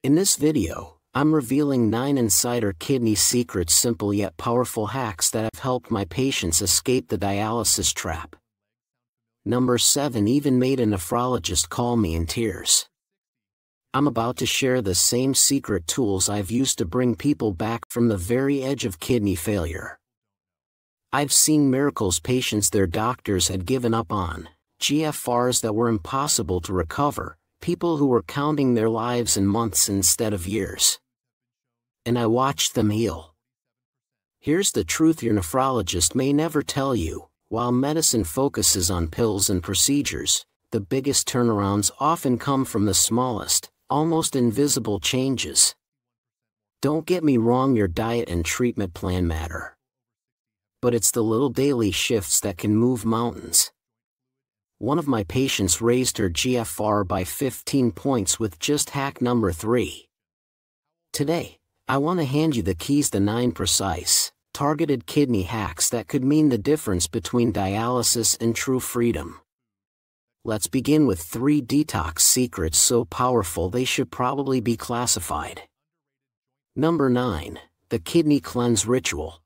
In this video, I'm revealing 9 insider kidney secrets, simple yet powerful hacks that have helped my patients escape the dialysis trap. Number 7 even made a nephrologist call me in tears. I'm about to share the same secret tools I've used to bring people back from the very edge of kidney failure. I've seen miracles patients their doctors had given up on, GFRs that were impossible to recover, people who were counting their lives in months instead of years. And I watched them heal. Here's the truth your nephrologist may never tell you: while medicine focuses on pills and procedures, the biggest turnarounds often come from the smallest, almost invisible changes. Don't get me wrong, your diet and treatment plan matter. But it's the little daily shifts that can move mountains. One of my patients raised her GFR by 15 points with just hack number 3. Today, I want to hand you the keys to 9 precise, targeted kidney hacks that could mean the difference between dialysis and true freedom. Let's begin with 3 detox secrets so powerful they should probably be classified. Number 9, the kidney cleanse ritual.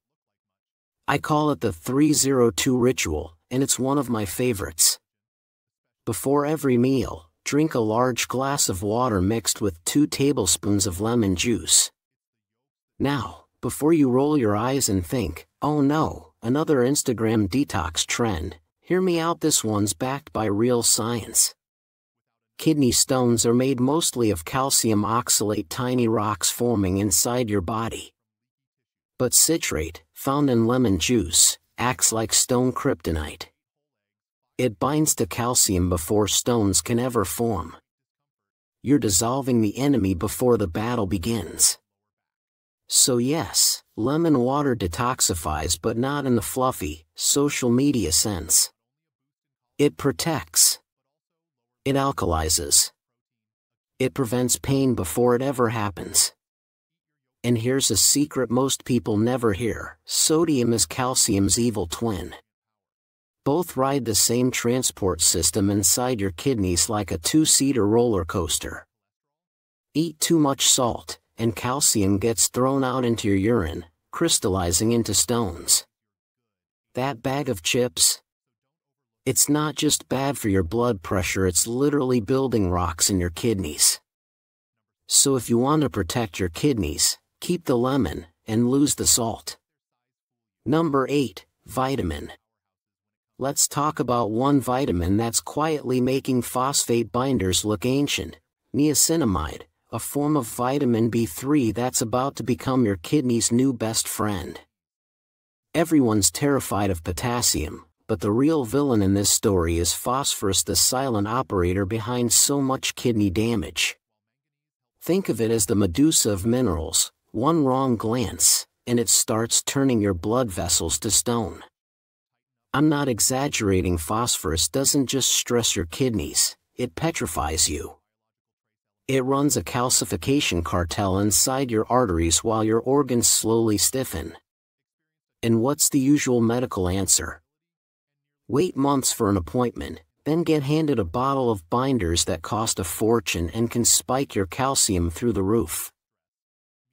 I call it the 302 ritual, and it's one of my favorites. Before every meal, drink a large glass of water mixed with 2 tablespoons of lemon juice. Now, before you roll your eyes and think, "Oh no, another Instagram detox trend," hear me out, this one's backed by real science. Kidney stones are made mostly of calcium oxalate, tiny rocks forming inside your body. But citrate, found in lemon juice, acts like stone kryptonite. It binds to calcium before stones can ever form. You're dissolving the enemy before the battle begins. So yes, lemon water detoxifies, but not in the fluffy, social media sense. It protects. It alkalizes. It prevents pain before it ever happens. And here's a secret most people never hear: sodium is calcium's evil twin. Both ride the same transport system inside your kidneys like a 2-seater roller coaster. Eat too much salt, and calcium gets thrown out into your urine, crystallizing into stones. That bag of chips? It's not just bad for your blood pressure, it's literally building rocks in your kidneys. So if you want to protect your kidneys, keep the lemon, and lose the salt. Number 8, vitamin. Let's talk about one vitamin that's quietly making phosphate binders look ancient: niacinamide, a form of vitamin B3 that's about to become your kidney's new best friend. Everyone's terrified of potassium, but the real villain in this story is phosphorus, the silent operator behind so much kidney damage. Think of it as the Medusa of minerals: one wrong glance, and it starts turning your blood vessels to stone. I'm not exaggerating. Phosphorus doesn't just stress your kidneys, it petrifies you. It runs a calcification cartel inside your arteries while your organs slowly stiffen. And what's the usual medical answer? Wait months for an appointment, then get handed a bottle of binders that cost a fortune and can spike your calcium through the roof.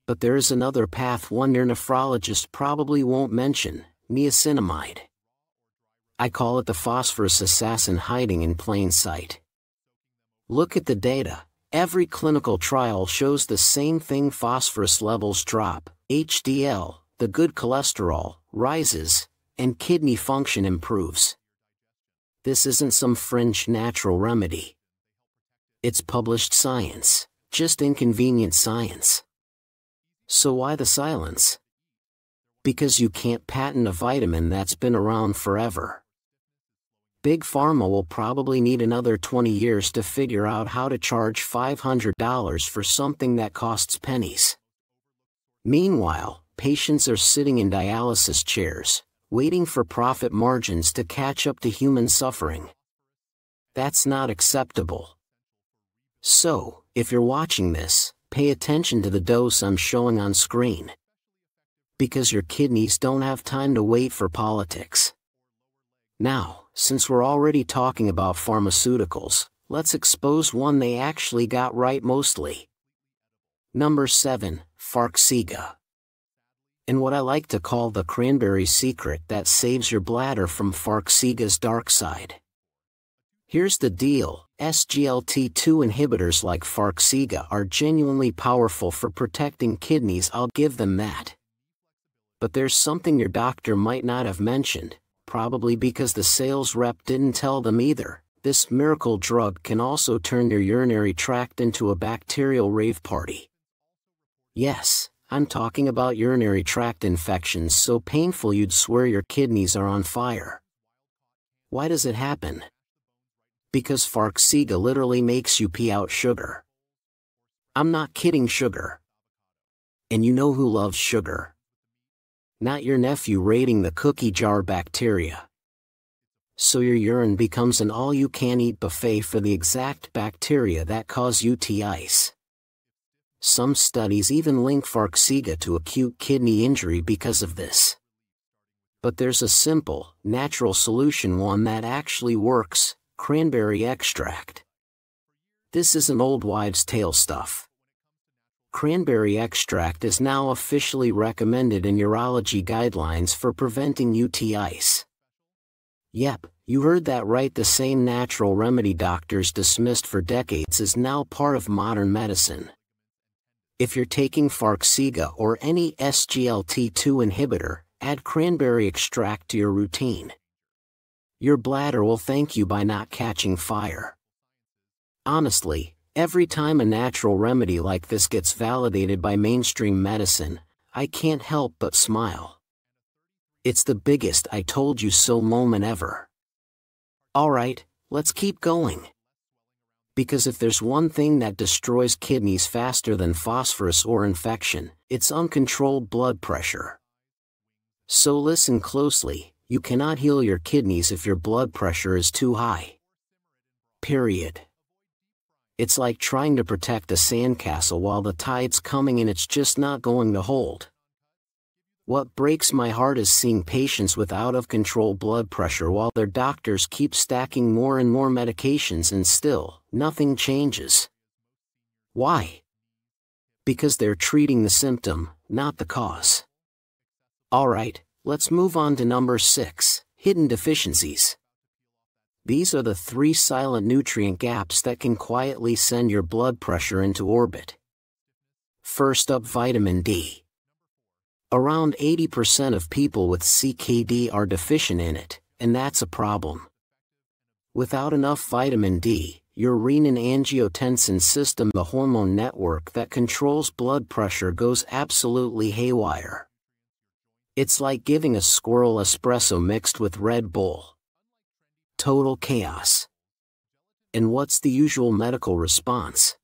But there is another path, one your nephrologist probably won't mention: niacinamide. I call it the phosphorus assassin, hiding in plain sight. Look at the data. Every clinical trial shows the same thing: phosphorus levels drop, HDL, the good cholesterol, rises, and kidney function improves. This isn't some fringe natural remedy. It's published science, just inconvenient science. So why the silence? Because you can't patent a vitamin that's been around forever. Big Pharma will probably need another 20 years to figure out how to charge $500 for something that costs pennies. Meanwhile, patients are sitting in dialysis chairs, waiting for profit margins to catch up to human suffering. That's not acceptable. So, if you're watching this, pay attention to the dose I'm showing on screen. Because your kidneys don't have time to wait for politics. Now, since we're already talking about pharmaceuticals, let's expose one they actually got right mostly. Number 7, Farxiga. And what I like to call the cranberry secret that saves your bladder from Farxiga's dark side. Here's the deal, SGLT2 inhibitors like Farxiga are genuinely powerful for protecting kidneys, I'll give them that. But there's something your doctor might not have mentioned, probably because the sales rep didn't tell them either. This miracle drug can also turn your urinary tract into a bacterial rave party. Yes, I'm talking about urinary tract infections so painful you'd swear your kidneys are on fire. Why does it happen? Because Farxiga literally makes you pee out sugar. I'm not kidding, sugar. And you know who loves sugar? Not your nephew raiding the cookie jar bacteria. So your urine becomes an all-you-can-eat buffet for the exact bacteria that cause UTIs. Some studies even link Farxiga to acute kidney injury because of this. But there's a simple, natural solution, one that actually works: cranberry extract. This isn't old wives' tale stuff. Cranberry extract is now officially recommended in urology guidelines for preventing UTIs. Yep, you heard that right, the same natural remedy doctors dismissed for decades is now part of modern medicine. If you're taking Farxiga or any SGLT2 inhibitor, add cranberry extract to your routine. Your bladder will thank you by not catching fire. Honestly, every time a natural remedy like this gets validated by mainstream medicine, I can't help but smile. It's the biggest "I told you so" moment ever. Alright, let's keep going. Because if there's one thing that destroys kidneys faster than phosphorus or infection, it's uncontrolled blood pressure. So listen closely, you cannot heal your kidneys if your blood pressure is too high. Period. It's like trying to protect a sandcastle while the tide's coming and it's just not going to hold. What breaks my heart is seeing patients with out-of-control blood pressure while their doctors keep stacking more and more medications and still, nothing changes. Why? Because they're treating the symptom, not the cause. Alright, let's move on to number 6, hidden deficiencies. These are the 3 silent nutrient gaps that can quietly send your blood pressure into orbit. First up, vitamin D. Around 80% of people with CKD are deficient in it, and that's a problem. Without enough vitamin D, your renin-angiotensin system, the hormone network that controls blood pressure, goes absolutely haywire. It's like giving a squirrel espresso mixed with Red Bull. Total chaos. And what's the usual medical response?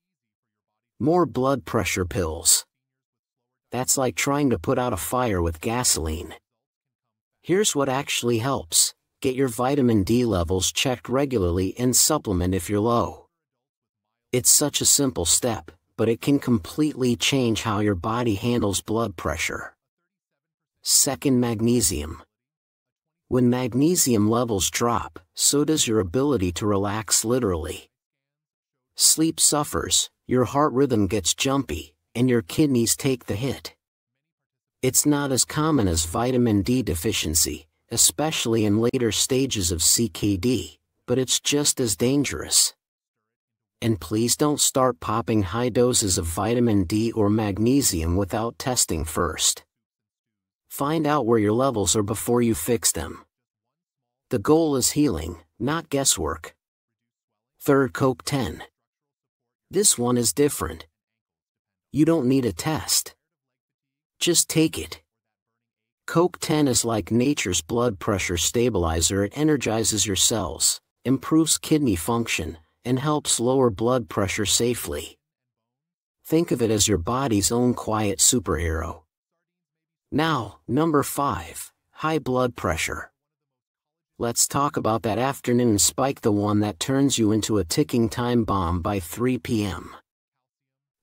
More blood pressure pills. That's like trying to put out a fire with gasoline. Here's what actually helps: get your vitamin D levels checked regularly and supplement if you're low. It's such a simple step, but it can completely change how your body handles blood pressure. Second, magnesium. When magnesium levels drop, so does your ability to relax, literally. Sleep suffers, your heart rhythm gets jumpy, and your kidneys take the hit. It's not as common as vitamin D deficiency, especially in later stages of CKD, but it's just as dangerous. And please don't start popping high doses of vitamin D or magnesium without testing first. Find out where your levels are before you fix them. The goal is healing, not guesswork. Third, CoQ10. This one is different. You don't need a test. Just take it. CoQ10 is like nature's blood pressure stabilizer. It energizes your cells, improves kidney function, and helps lower blood pressure safely. Think of it as your body's own quiet superhero. Now, number 5, high blood pressure. Let's talk about that afternoon spike, the one that turns you into a ticking time bomb by 3 p.m.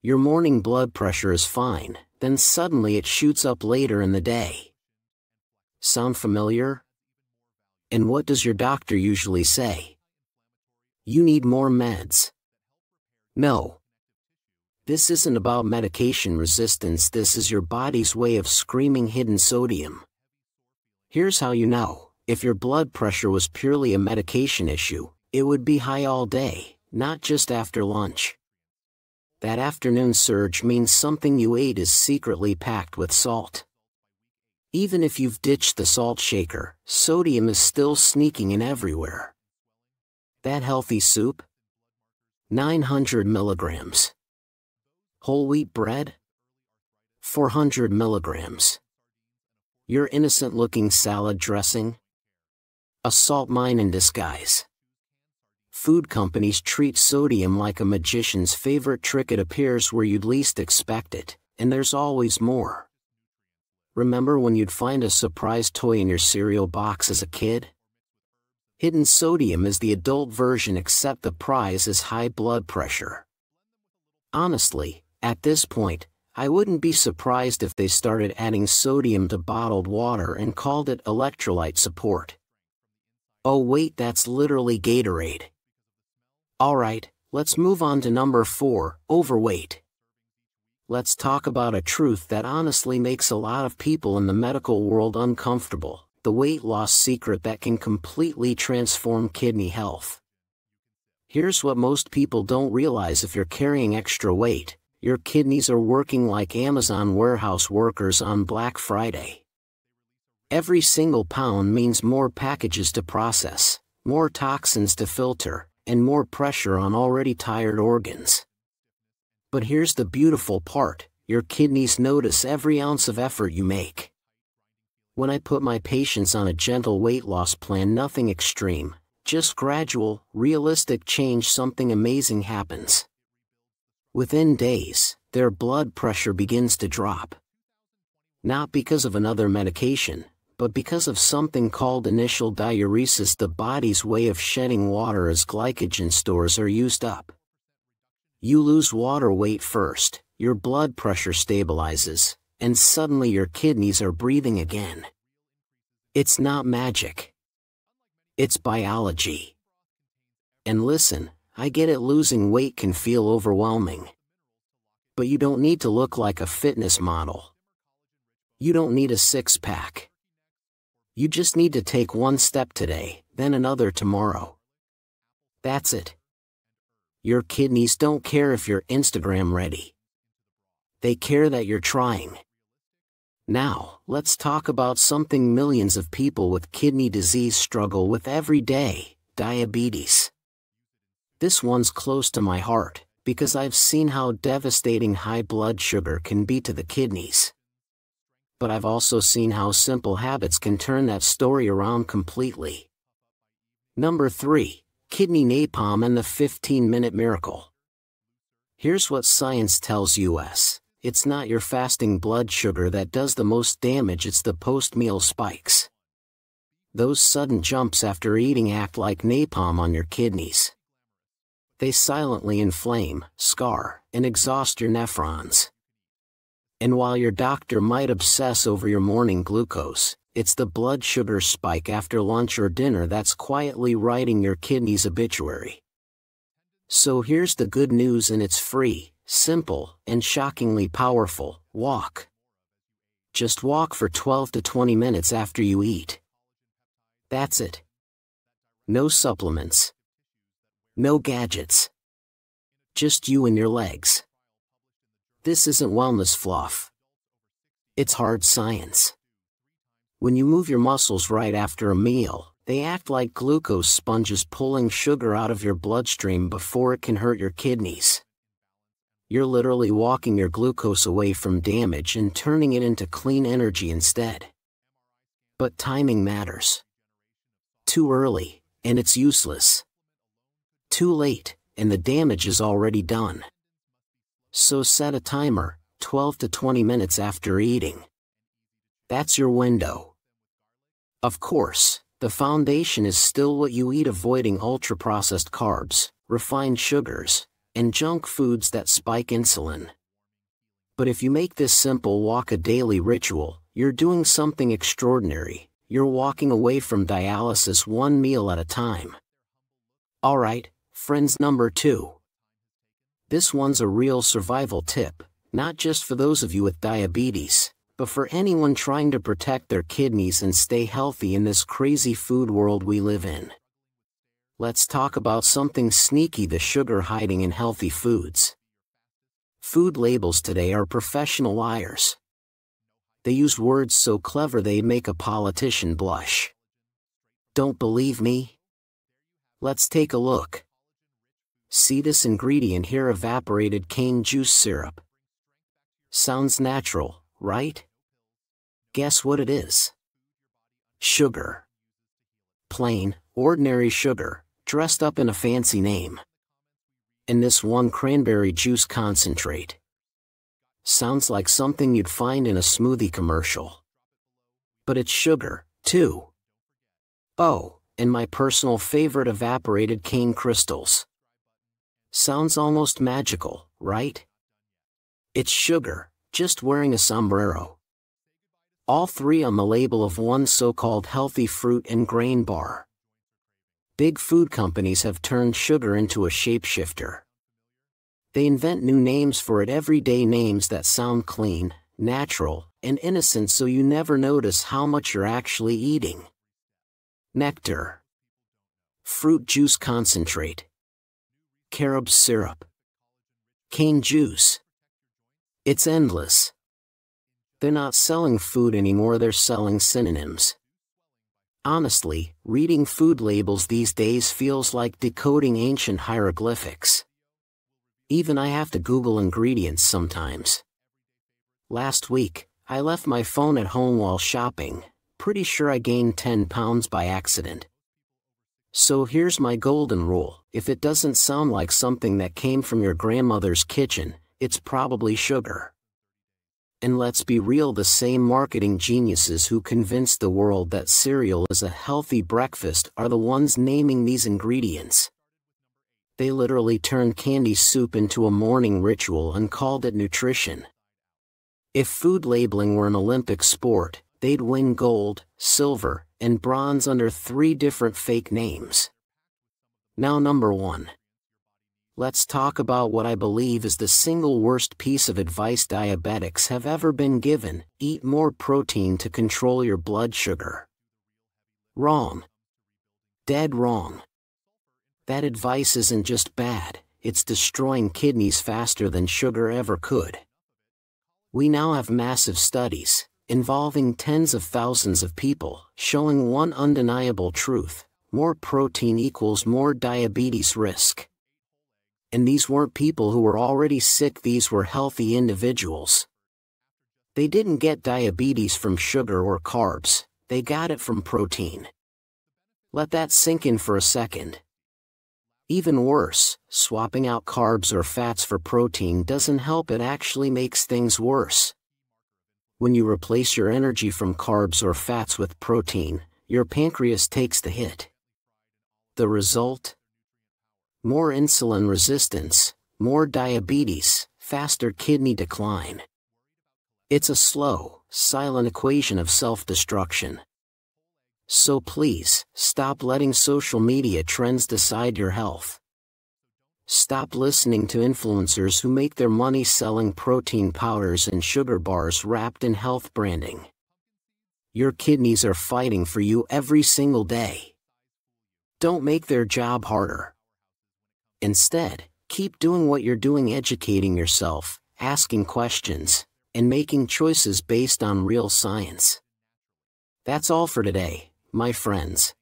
Your morning blood pressure is fine, then suddenly it shoots up later in the day. Sound familiar? And what does your doctor usually say? You need more meds. No. This isn't about medication resistance, this is your body's way of screaming hidden sodium. Here's how you know. If your blood pressure was purely a medication issue, it would be high all day, not just after lunch. That afternoon surge means something you ate is secretly packed with salt. Even if you've ditched the salt shaker, sodium is still sneaking in everywhere. That healthy soup? 900 milligrams. Whole wheat bread? 400 milligrams. Your innocent-looking salad dressing? A salt mine in disguise. Food companies treat sodium like a magician's favorite trick. It appears where you'd least expect it, and there's always more. Remember when you'd find a surprise toy in your cereal box as a kid? Hidden sodium is the adult version, except the prize is high blood pressure. Honestly, at this point, I wouldn't be surprised if they started adding sodium to bottled water and called it electrolyte support. Oh wait, that's literally Gatorade. Alright, let's move on to number 4, overweight. Let's talk about a truth that honestly makes a lot of people in the medical world uncomfortable, the weight loss secret that can completely transform kidney health. Here's what most people don't realize: if you're carrying extra weight, your kidneys are working like Amazon warehouse workers on Black Friday. Every single pound means more packages to process, more toxins to filter, and more pressure on already tired organs. But here's the beautiful part: your kidneys notice every ounce of effort you make. When I put my patients on a gentle weight loss plan, nothing extreme, just gradual, realistic change, something amazing happens. Within days, their blood pressure begins to drop. Not because of another medication, but because of something called initial diuresis, the body's way of shedding water as glycogen stores are used up. You lose water weight first, your blood pressure stabilizes, and suddenly your kidneys are breathing again. It's not magic. It's biology. And listen, I get it, losing weight can feel overwhelming. But you don't need to look like a fitness model. You don't need a six-pack. You just need to take one step today, then another tomorrow. That's it. Your kidneys don't care if you're Instagram ready. They care that you're trying. Now, let's talk about something millions of people with kidney disease struggle with every day: diabetes. This one's close to my heart, because I've seen how devastating high blood sugar can be to the kidneys. But I've also seen how simple habits can turn that story around completely. Number 3. Kidney napalm and the 15-minute miracle. Here's what science tells us. It's not your fasting blood sugar that does the most damage, it's the post-meal spikes. Those sudden jumps after eating act like napalm on your kidneys. They silently inflame, scar, and exhaust your nephrons. And while your doctor might obsess over your morning glucose, it's the blood sugar spike after lunch or dinner that's quietly writing your kidney's obituary. So here's the good news, and it's free, simple, and shockingly powerful: walk. Just walk for 12 to 20 minutes after you eat. That's it. No supplements. No gadgets. Just you and your legs. This isn't wellness fluff. It's hard science. When you move your muscles right after a meal, they act like glucose sponges pulling sugar out of your bloodstream before it can hurt your kidneys. You're literally walking your glucose away from damage and turning it into clean energy instead. But timing matters. Too early, and it's useless. Too late, and the damage is already done. So set a timer, 12 to 20 minutes after eating. That's your window. Of course, the foundation is still what you eat, avoiding ultra-processed carbs, refined sugars, and junk foods that spike insulin. But if you make this simple walk a daily ritual, you're doing something extraordinary. You're walking away from dialysis one meal at a time. Alright, friends, number 2. This one's a real survival tip, not just for those of you with diabetes, but for anyone trying to protect their kidneys and stay healthy in this crazy food world we live in. Let's talk about something sneaky: the sugar hiding in healthy foods. Food labels today are professional liars. They use words so clever they'd make a politician blush. Don't believe me? Let's take a look. See this ingredient here: evaporated cane juice syrup. Sounds natural, right? Guess what it is? Sugar. Plain, ordinary sugar, dressed up in a fancy name. And this one, cranberry juice concentrate. Sounds like something you'd find in a smoothie commercial. But it's sugar, too. Oh, and my personal favorite, evaporated cane crystals. Sounds almost magical, right? It's sugar, just wearing a sombrero. All three on the label of one so-called healthy fruit and grain bar. Big food companies have turned sugar into a shapeshifter. They invent new names for it every day, names that sound clean, natural, and innocent, so you never notice how much you're actually eating. Nectar. Fruit juice concentrate. Carob syrup. Cane juice. It's endless. They're not selling food anymore, they're selling synonyms. Honestly, reading food labels these days feels like decoding ancient hieroglyphics. Even I have to Google ingredients sometimes. Last week, I left my phone at home while shopping. Pretty sure I gained 10 pounds by accident. So here's my golden rule: if it doesn't sound like something that came from your grandmother's kitchen, it's probably sugar. And let's be real, the same marketing geniuses who convinced the world that cereal is a healthy breakfast are the ones naming these ingredients. They literally turned candy soup into a morning ritual and called it nutrition. If food labeling were an Olympic sport, they'd win gold, silver, and bronze under 3 different fake names. Now, number 1. Let's talk about what I believe is the single worst piece of advice diabetics have ever been given: eat more protein to control your blood sugar. Wrong. Dead wrong. That advice isn't just bad, it's destroying kidneys faster than sugar ever could. We now have massive studies, involving tens of thousands of people, showing one undeniable truth: more protein equals more diabetes risk. And these weren't people who were already sick, these were healthy individuals. They didn't get diabetes from sugar or carbs, they got it from protein. Let that sink in for a second. Even worse, swapping out carbs or fats for protein doesn't help, it actually makes things worse. When you replace your energy from carbs or fats with protein, your pancreas takes the hit. The result? More insulin resistance, more diabetes, faster kidney decline. It's a slow, silent equation of self-destruction. So please, stop letting social media trends decide your health. Stop listening to influencers who make their money selling protein powders and sugar bars wrapped in health branding. Your kidneys are fighting for you every single day. Don't make their job harder. Instead, keep doing what you're doing, educating yourself, asking questions, and making choices based on real science. That's all for today, my friends.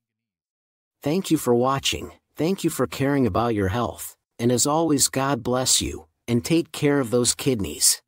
Thank you for watching, thank you for caring about your health, and as always, God bless you, and take care of those kidneys.